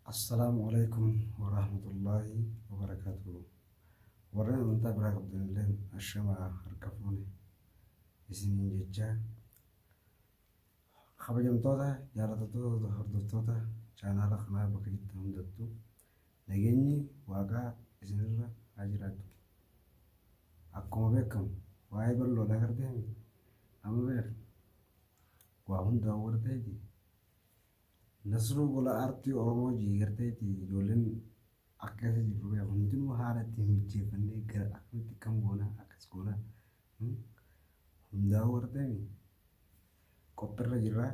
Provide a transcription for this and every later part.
Assalamualaikum warahmatullahi wabarakatuh. Warreen amantaa biraa qabdanilleen ashama harka fuune isiniin jecha kabajamtoota jaallatamtoota hordoftoota chaanaala kanaa bakka jirtan hundattuu nageenyi waaqaa isinirra haa jiraatu. Akkuma beekamu waa'ee bal'oodhaa garteemi amma beek waa hundaa warteeti nasruu gola aartii oromoo jiigarteeti ijoolleen akkasii jiru beeku hundinuu haala ittiin mijeeffannee gara akkamitti kam goonaa akkas goonaa hundaa warteemi qophiirra jirraa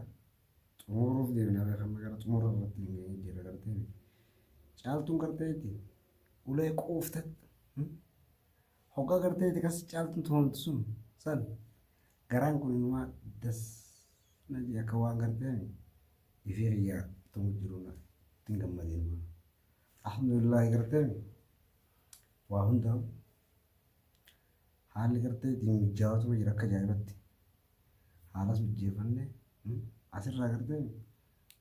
xumuruuf deemnaa beekama gara xumura irratti hin geenye jira garteemi caaltuun garteeti ulee quuftat hoggaa garteeti kas caaltuun tumamtu sun san garaan kun inumaa das na jee akka waan garteemi ifee yaa tumu jiruna ittiin gammadeen maa alhamdulillahi garteemi waa hundaa haalli garteeti mijaawatuma jira akka ajaa'ibatti haalas mijeeffannee asirraa garteemi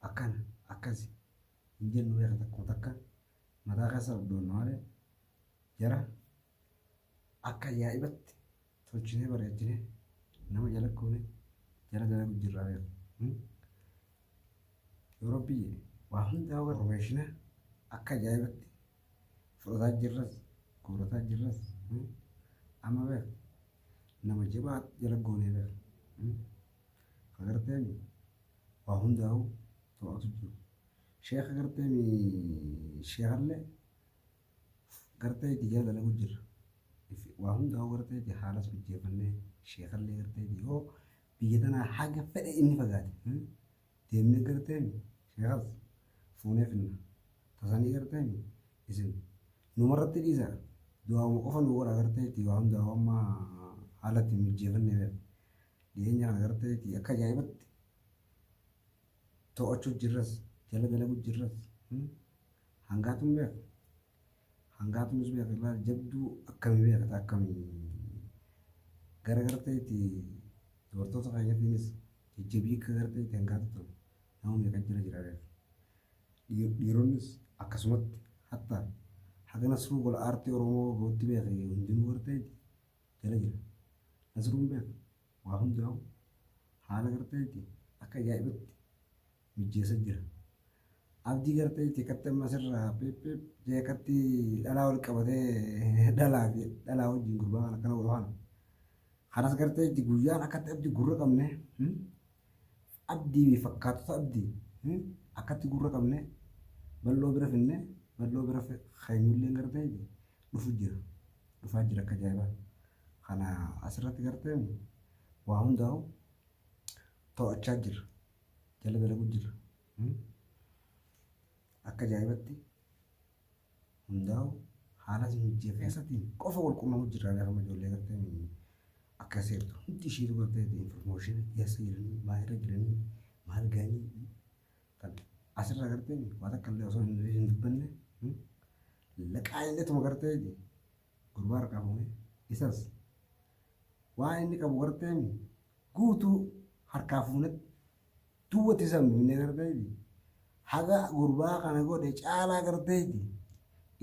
akkana akkasi hin jennu beeka takkuma takka mataa keessa abdoonna malee jara akka ajaa'ibatti tolchinee bareechinee nama jala kuune jala dalagu jirraa beeku yeroo biyye waa hundaa informaationa akka ajaa'ibatti fudhataa jirras guurataa jirras amma beeku nama jabaa jala goonee beeku kagarteemi waa hundaa'u to'atu jiru sheeka garteemi sheekallee garteeti jala dalagu jirra waa hundaa'u garteeti haalas mijeeffannee sheekallee garteeti yoo biyya tanaa haga fedhe inni fagaate deemnee garteemi sheekas fuunee finna tasanii garteemi isin numarratti dhiisa du'aawuma qofa nu godha garteeti waa hundaa'u amma haalatti mijeeffannee beeku dhiyeenya kana garteeti akka ajaa'ibatti to'achuu jirras jala dalagu jirras hangaatuun beeku hangaatuunis beeku ilaa jabduu akkamii beekata akkamii gara garteeti dubartoota keenyatiinis jajjabii akka garteeti hangaatu ta'u nama meeqa jira beeku dhiironnis akkasumatti hatta haga nasruu gola aartii oromoo gootti beeke hundinuu garteeti jala jira nasruun beeku waa hundaa'u haala garteeti akka ajaa'ibatti mijeessa jira abdii garteeti katta masirraa peeppeep jeekatti dhalaa wal qabatee dhalaa wajjin gurbaa kana kana godhan kanas garteeti guyyaan akkatti abdii gurra qabne abdii fakkaatota abdii akkatti gurra qabne bal'oo bira finne bal'oo bira keenyulleen garteeti dhufaa jira akka ajaa'ibaa kana asirratti garteemu waa hundaa'u to'achaa jira jala dalagu jira akka ajaa'ibatti hundaa'u haalas mijeeffeessatiin qofa wal quunnamu jira beekama ijoollee garteemi akka seertu hundi ishiitu garteeti informaationa dhiyeessa jiranii maalirra jiranii maal ga'anii kan asirraa garteemi waa takka illee osoo hin dubbanne laqaa illeetuma garteeti gurbaa harkaa fuune isas waan inni qabu garteemi guutuu harkaa fuunetti duwwatti sammine garteeti haga gurbaa kana godhe caalaa garteeti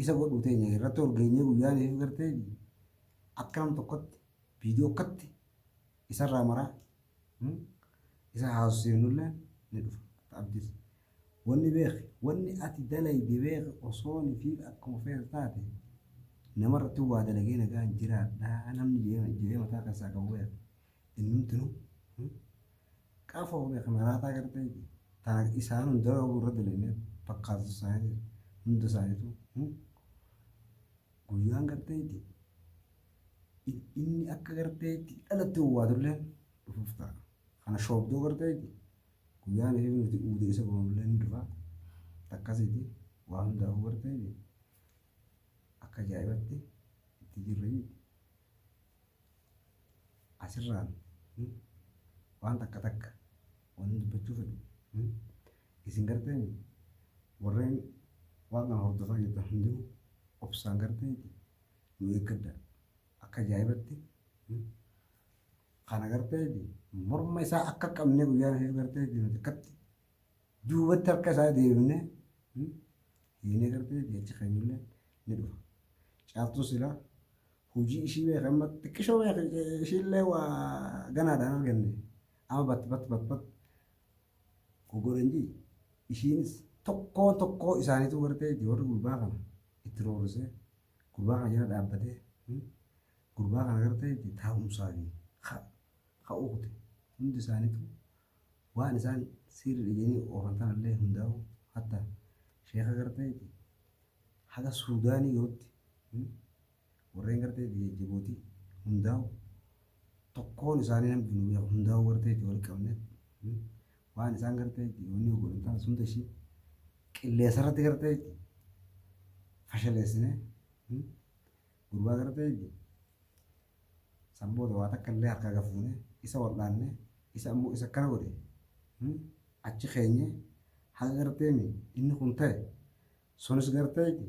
isa godhu teenya irratti ol geenyee guyyaaniif garteeti akka nam tokkotti viidiyoo akkatti isarraa maraa isa haasofsiifnullee ni dhufa abdis wanni beeki wanni ati dalayde beeki osooni fi akkuma feetu taate namarratti waa dalagee nagaan jiraadhaa namni jedhee mataa keessaa qabu beeki innumtinu qaafoo beeki maraataa garteeti tana isaan hunda irra dalagee fakkaatu isaanii hunda isaaniitu guyyaan garteeti inni akka garteeti dhalatti waadullee dhufuuf ta'a kana shoobdoo garteeti guyyaan ishee nuti uudee isa goonullee ni dhufa takkasiiti waa hundaa'u garteeti akka ajaa'ibatti itti jirre asirraan waan takka takka waan dubbachuu fedhu isin garteeni warreen waan kana hordofaa jirtan hundinuu obsaan garteeti nu eeggadha akka ajaa'ibatti kana garteeti morma isaa akka qabnee guyyaan ishee garteeti nuti akkatti duubatti harka isaa deebinee hiinee garteeti achi keenyullee ni dhufa. Caaltuu silaa hojii ishii beeka amma xiqqishoo beeka ishiillee waa ganaadhaan arganne amma bat gogorenjii ishiinis tokkoo isaaniitu garteeti warri gurbaa kana itti roorisee gurbaa kana jala dhaabbatee gurbaa kana garteeti taa'umsaa fi ka'uute hundi isaaniitu waan isaan sirri dhiganii oofan tanallee hundaa'u hatta sheeka garteeti haga suudaanii yootti warreen garteeti jajjabootii hundaa'u tokkoon isaanii namni nu beeku hundaa'u garteeti wal qabneet waan isaan garteeti wanni godhan taas hunda ishii qilleensarratti garteeti fashaleessine gurbaa garteeti sanboota waa takka illee harkaa gafuune isa wal'aanne isa ammoo isa akkana godhe achi keenye haga garteemi inni kun ta'e sunis garteeti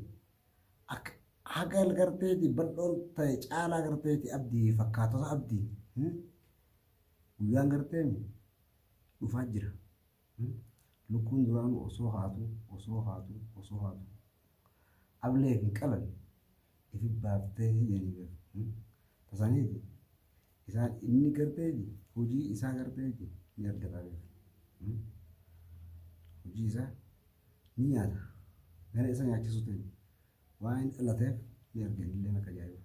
akka haga garteeti bal'oon ta'e caalaa garteeti abdii fakkaatota abdii guyyaan garteemi dhufaa jira lukkuun duraan osoo haatu ablee fi qalan ifi baaftee jedhanii beeku tasaniiti isaan inni garteeti hojii isaa garteeti ni argataa beeku hojii isaa ni nyaata gara isa nyaachisu ta'e waan inni dhalateef ni argani illee akka ajaa'iba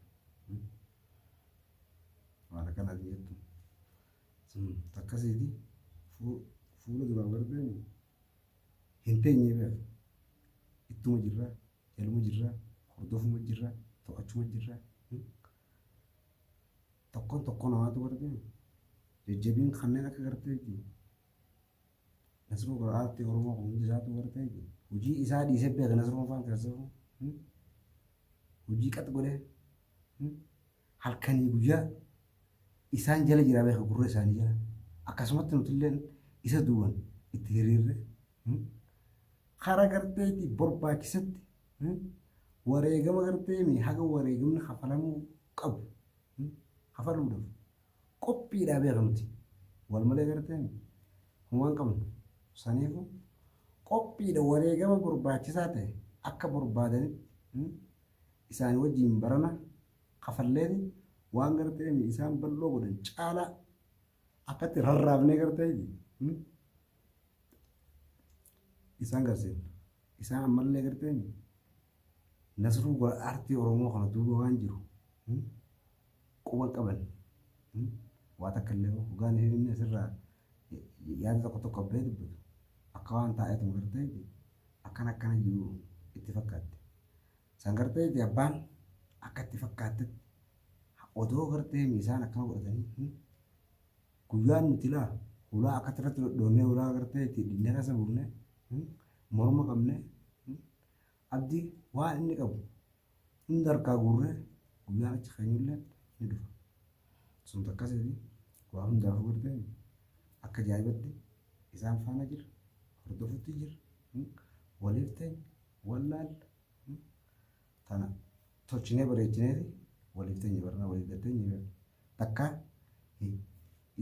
waan akkanaati jettu takkasiiti fuula duraan garteeni hin teenye beeku ittuma jirraa elma jirraa hordofuma jirraa to'achuma jirraa tokkoon namaatu garteeni jajjabiin kanneen akka garteeti nasruu garaatti oromoo hundi isaatu garteeti hojii isaa dhiisee beeka nasruu faan keessaa hojii qax godhee halkanii guyyaa isaan jala jiraa beeka gurra isaanii jala akkasumatti nutillee isa duuban itti hiriirre karaa garteeti barbaachisatti wareegama garteemi haga wareegamni hafalamuu qabu hafaluudhaaf qophiidhaa beeka nuti wal malee garteemi humaan qabnu saniifu qophiidha wareegama barbaachisaa ta'e akka barbaadanitti isaanii wajjiin barana kafalleeti waan garteemi isaan bal'oo godhan caalaa akkatti rarraafnee garteeti isaan garsiin isaan ammallee garteemi nasruu aartii oromoo kana duuba waan jiru quban qaban waa takka illee hoggaan inni asirraa yaada tokko abbee dubbatu akka waan taa'eetu garteeti akkana jiru itti fakkaatte san garteeti abbaan akka itti fakkaattetti odoo garteemi isaan akkana godhatanii guyyaan nuti laa ulaa akkatti irratti dhodhoonnee ulaa garteeti dhinnee kasa buufnee morma qabnee abdii waan inni qabu hunda harkaa guurree guyyaan achi keenyullee ni dhufa sun takkasiiti waa hundaafuu garteemi akka ajaa'ibatti isaan faana jira hordofutti jira waliif teenya wallaalla tana tolchinee bareechineeti waliif teenya barnaa waliif gatteenya takkaa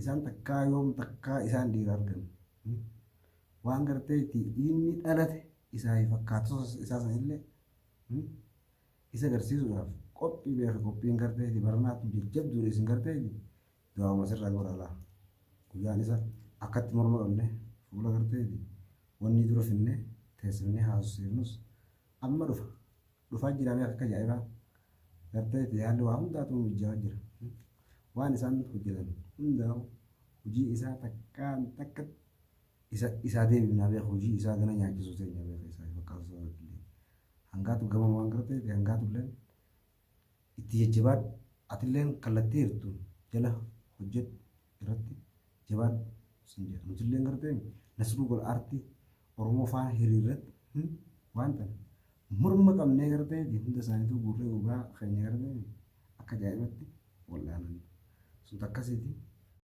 isaan takkaa yoom takkaa isaan dhiira argan waan garteeti inni dhalate isaa fakkaatota isaa sanillee isa agarsiisuudhaaf qophii beeka qophiin garteeti barnaatu jajjabduudha isin garteeti du'aama sirraa goraalaa guyyaan isa akkatti morma qabne fuula garteeti wanni dura finne teessifnee haasofsiifnus amma dhufaa jira beeka akka ajaa'ibaa garteeti haalli waa hundaatu mijjaa jira waan isaan hojjetan hundaa'u hojii isaa takkaan takka isaa deebifnaa beeka hojii isaa gana nyaachisuu teenya beeka isaa fakkaatu illee hangaatu gama waan garteeti hangaatu illee itti jajjabaadhu atilleen kallattii hirtu jala hojjedhu irratti jabaadhu sin jedha nutilleen garteemi nasruu gol aartii oromoo faana hiriirratti waan tana morma qabnee garteeti hunda isaaniitu guurree gurbaa keenya garteemi akka ajaa'ibatti wal'aanan sun takkasiiti